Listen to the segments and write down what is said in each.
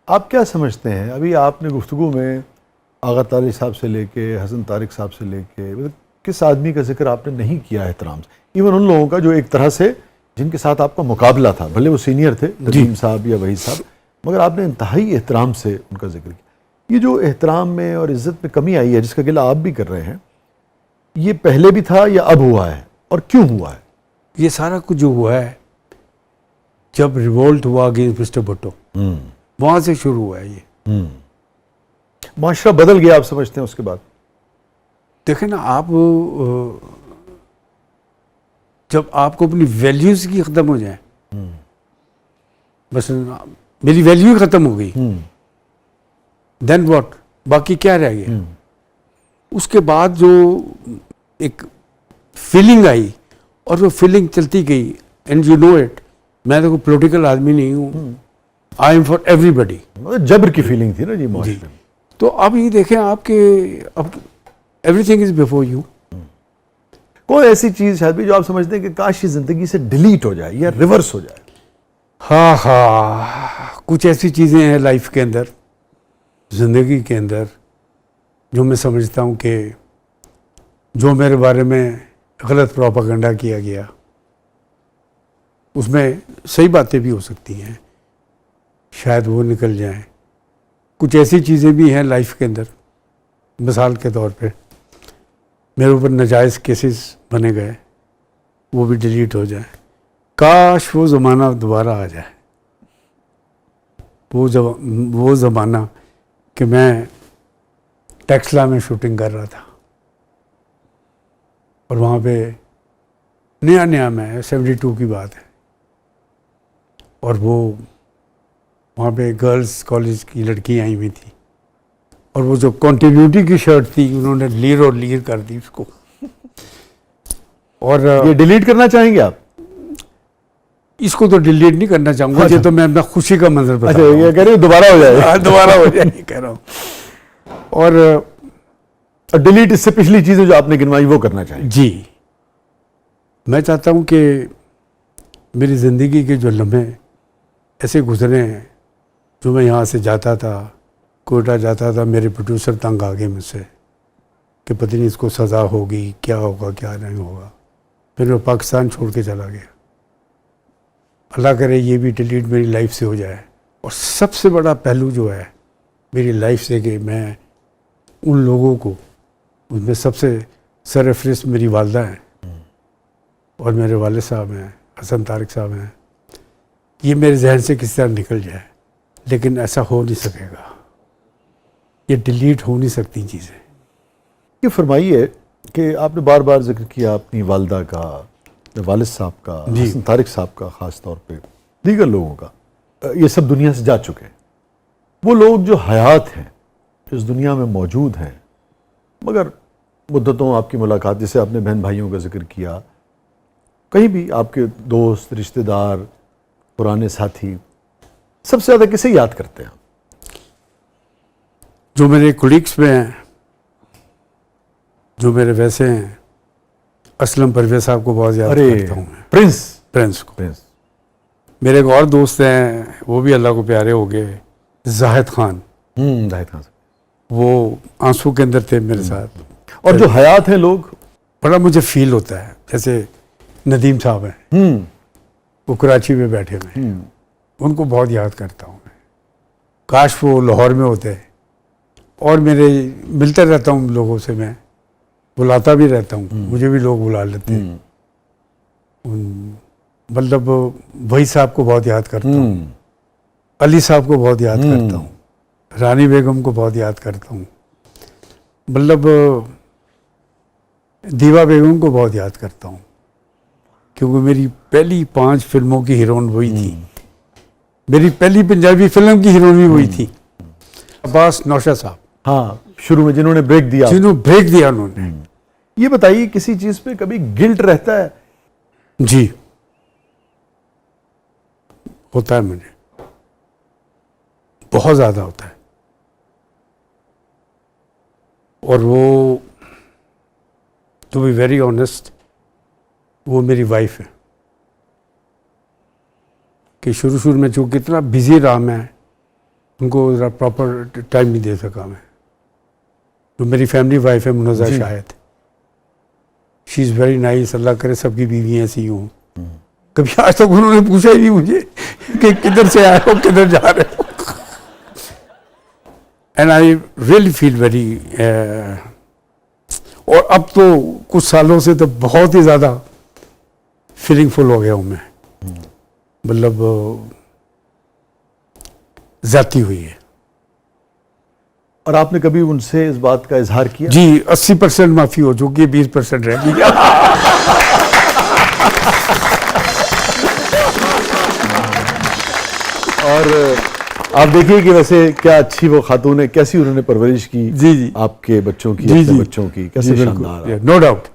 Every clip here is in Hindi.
आप क्या समझते हैं, अभी आपने गुफ्तगू में आगा तारिक साहब से लेके हसन तारिक साहब से लेके मतलब किस आदमी का जिक्र आपने नहीं किया एहतराम से, इवन उन लोगों का जो एक तरह से जिनके साथ आपका मुकाबला था, भले वो सीनियर थे नदीम साहब या वहीद साहब, मगर आपने इंतहाई एहतराम से उनका जिक्र किया। ये जो एहतराम में और इज़्ज़त में कमी आई है जिसका गिला आप भी कर रहे हैं, ये पहले भी था या अब हुआ है और क्यों हुआ है? ये सारा कुछ जो हुआ है जब रिवोल्ट हुआ अगेंस्ट मिस्टर भुट्टो, वहां से शुरू हुआ है ये। माशरा बदल गया आप समझते हैं उसके बाद? देखें ना आप, जब आपको अपनी वैल्यूज की खत्म हो जाए, बस मेरी वैल्यू ही खत्म हो गई, देन व्हाट, बाकी क्या रह गया? उसके बाद जो एक फीलिंग आई और वो फीलिंग चलती गई, एंड यू नो इट, मैं तो कोई पॉलिटिकल आदमी नहीं हूँ, आई एम फॉर एवरीबडी। जबर की फीलिंग थी ना जी माशरे में। तो अब ये देखें आपके, अब एवरीथिंग इज बिफोर यू। कोई ऐसी चीज शायद भी जो आप समझते हैं कि काश ये जिंदगी से डिलीट हो जाए या रिवर्स हो जाए? हाँ, कुछ ऐसी चीज़ें हैं लाइफ के अंदर, ज़िंदगी के अंदर, जो मैं समझता हूँ कि जो मेरे बारे में गलत प्रोपेगेंडा किया गया, उसमें सही बातें भी हो सकती हैं, शायद वो निकल जाएं। कुछ ऐसी चीज़ें भी हैं लाइफ के अंदर, मिसाल के तौर पे मेरे ऊपर नाजायज़ केसेस बने गए, वो भी डिलीट हो जाए। काश वो ज़माना दोबारा आ जाए, वो ज़माना कि मैं टेक्सला में शूटिंग कर रहा था और वहाँ पे नया मैं 72 की बात है, और वो वहाँ पे गर्ल्स कॉलेज की लड़की आई हुई थी, और वो जो कॉन्टिन्यूटी की शर्ट थी उन्होंने लीर और लीर कर दी उसको। और ये डिलीट करना चाहेंगे आप? इसको तो डिलीट नहीं करना चाहूँगा। अच्छा। ये तो मैं अपना खुशी का मंजर बता अच्छा, रहा हूँ। ये कह रहे हो दोबारा हो जाए? दोबारा हो जाए ये कह रहा हूँ। और डिलीट इससे पिछली चीजें जो आपने गिनवाई वो करना चाहिए? जी, मैं चाहता हूँ कि मेरी ज़िंदगी के जो लम्हे ऐसे गुजरे हैं, जो मैं यहाँ से जाता था, कोयटा जाता था, मेरे प्रोड्यूसर तंग आ गए मुझसे कि पता नहीं इसको सज़ा होगी, क्या होगा क्या नहीं होगा। फिर मैं पाकिस्तान छोड़ के चला गया। अल्लाह करे ये भी डिलीट मेरी लाइफ से हो जाए। और सबसे बड़ा पहलू जो है मेरी लाइफ से कि मैं उन लोगों को, उनमें सबसे सरफरिस्त मेरी वालदा हैं और मेरे वाले साहब हैं, हसन तारिक साहब हैं, ये मेरे जहन से किस तरह निकल जाए, लेकिन ऐसा हो नहीं सकेगा। ये डिलीट हो नहीं सकती चीज़ें। ये फरमाइए कि आपने बार बार जिक्र किया अपनी वालदा का, वालिद साहब का, हसन तारिक साहब का, ख़ास तौर पे दीगर लोगों का, ये सब दुनिया से जा चुके हैं। वो लोग जो हयात हैं, इस दुनिया में मौजूद हैं, मगर मुद्दतों आपकी मुलाकात, जैसे आपने बहन भाइयों का जिक्र किया, कहीं भी आपके दोस्त, रिश्तेदार, पुराने साथी, सबसे ज़्यादा किसे याद करते हैं? जो मेरे कोलीग्स में हैं, जो मेरे वैसे हैं, असलम परवेज साहब को बहुत याद करता हूँ मैं। प्रिंस को। मेरे एक और दोस्त हैं, वो भी अल्लाह को प्यारे हो गए, जाहिद खान। जाहिद खान, वो आंसू के अंदर थे मेरे साथ। और जो हयात हैं लोग, बड़ा मुझे फील होता है, जैसे नदीम साहब हैं, वो कराची में बैठे हुए हैं, उनको बहुत याद करता हूँ मैं। काश वो लाहौर में होते। और मेरे मिलते रहता हूँ लोगों से, मैं बुलाता भी रहता हूँ, मुझे भी लोग बुला लेते हैं। मतलब वही साहब को बहुत याद करता हूँ, अली साहब को बहुत याद करता हूँ, रानी बेगम को बहुत याद करता हूँ, मतलब दीवा बेगम को बहुत याद करता हूँ, क्योंकि मेरी पहली 5 फिल्मों की हीरोइन वही थी। मेरी पहली पंजाबी फिल्म की हीरोइन भी वही थी। अब्बास नौशाद साहब, हाँ, शुरू में जिन्होंने ब्रेक दिया, उन्होंने। ये बताइए, किसी चीज पे कभी गिल्ट रहता है? जी, होता है, मुझे बहुत ज्यादा होता है। और वो, टू बी वेरी ऑनेस्ट, वो मेरी वाइफ है कि शुरू में चूँकि इतना बिजी रहा मैं, उनको ज़रा प्रॉपर टाइम नहीं दे सका मैं। तो मेरी फैमिली वाइफ है Munazza ji. Shahid, she is very nice, Allah करे सबकी बीवी ऐसी हों। कभी आज तक उन्होंने पूछा ही नहीं मुझे कि किधर से आए हो, किधर जा रहे हो। And I really feel very, और अब तो कुछ सालों से तो बहुत ही ज़्यादा फीलिंगफुल हो गया हूँ मैं, मतलब ज़्यादती हुई है। और आपने कभी उनसे इस बात का इजहार किया? जी, 80% माफ़ी हो चुकी है, 20% रह गई। और आप देखिए कि वैसे क्या अच्छी वो खातून है, कैसी उन्होंने परवरिश की जी जी आपके बच्चों की, जी अपने जी बच्चों की, कैसे शानदार। नो डाउट,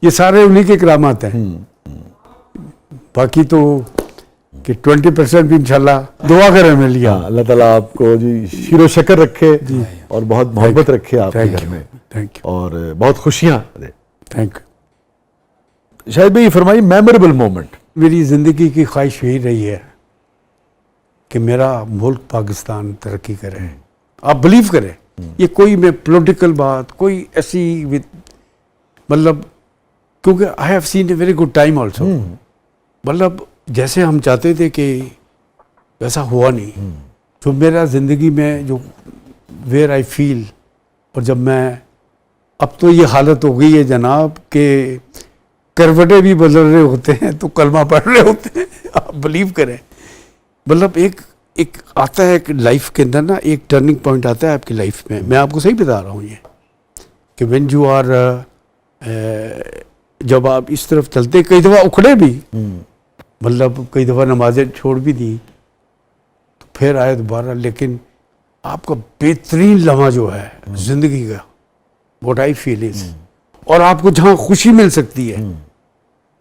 ये सारे उन्हीं के करामात हैं। बाकी तो कि 20% भी इंशाल्लाह दुआ करें मेरे लिए। हाँ, अल्लाह ताला आपको जी शीरो शकर रखे और बहुत मोहब्बत रखे आपके थैंक घर यू, में, थैंक यू, और बहुत खुशियां दे। Thank you. शायद भाई फरमाइए मेमोरेबल मोमेंट। मेरी ज़िंदगी की ख्वाहिश यही रही है कि मेरा मुल्क पाकिस्तान तरक्की करे। आप बिलीव करें, ये कोई मैं पॉलिटिकल बात, कोई ऐसी मतलब, क्योंकि I have seen a very good time also, मतलब जैसे हम चाहते थे कि वैसा हुआ नहीं। जो मेरा ज़िंदगी में जो वेयर आई फील, और जब मैं, अब तो ये हालत हो गई है जनाब कि करवटें भी बदल रहे होते हैं तो कलमा पढ़ रहे होते हैं। आप बिलीव करें, मतलब एक आता है एक लाइफ के अंदर ना, एक टर्निंग पॉइंट आता है आपकी लाइफ में। मैं आपको सही बता रहा हूँ ये कि व्हेन यू आर, जब आप इस तरफ चलते, कई दफ़ा उखड़े भी, मतलब कई दफ़ा नमाजें छोड़ भी दी, तो फिर आए दोबारा। लेकिन आपका बेहतरीन लम्हा जो है ज़िंदगी का, व्हाट आई फील इज, और आपको जहाँ खुशी मिल सकती है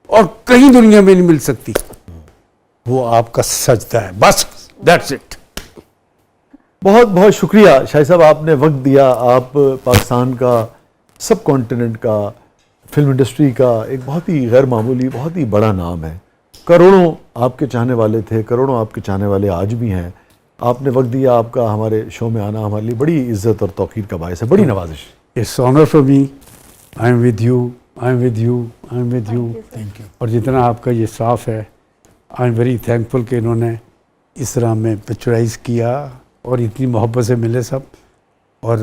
और कहीं दुनिया में नहीं मिल सकती, वो आपका सजदा है, बस दैट्स इट। बहुत बहुत शुक्रिया शाहिद साहब, आपने वक्त दिया। आप पाकिस्तान का, सब कॉन्टिनेंट का, फिल्म इंडस्ट्री का एक बहुत ही गैर मामूली, बहुत ही बड़ा नाम है। करोड़ों आपके चाहने वाले थे, करोड़ों आपके चाहने वाले आज भी हैं। आपने वक्त दिया, आपका हमारे शो में आना हमारे लिए बड़ी इज्जत और तौकीर का बायस है, बड़ी नवाजिश। It's honour for me, I am with you, I am with you, I am with you. Thank you. और जितना आपका ये स्टाफ है, आई एम वेरी थैंकफुल कि इन्होंने इस तरह में पिक्चराइज किया और इतनी मोहब्बत से मिले सब। और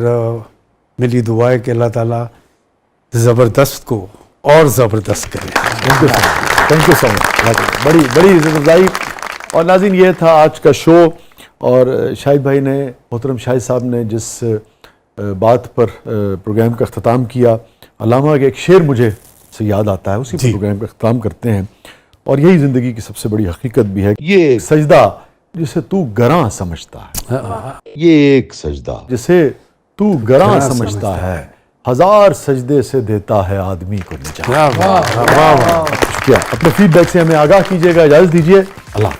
मेरी दुआ है कि अल्लाह ताला ज़बरदस्त को और ज़बरदस्त करे। थैंक यू सो मच, बड़ी बड़ी इज्जत अफजाई। और नाज़रीन, ये था आज का शो। और शाहिद भाई ने, मोहतरम शाहिद साहब ने जिस बात पर प्रोग्राम का अख्ताम किया, अल्लामा के एक शेर मुझे से याद आता है, उसी पर प्रोग्राम का अख्ताम करते हैं। और यही ज़िंदगी की सबसे बड़ी हकीकत भी है, ये एक सजदा जिसे तू गरां समझता है, ये एक सजदा जिसे तू गरां समझता है, हजार सजदे से देता है आदमी को निजात। वाह वाह वाह वाह। शुक्रिया। अपने फीडबैक से हमें आगाह कीजिएगा। इजाज़त दीजिए, अल्लाह।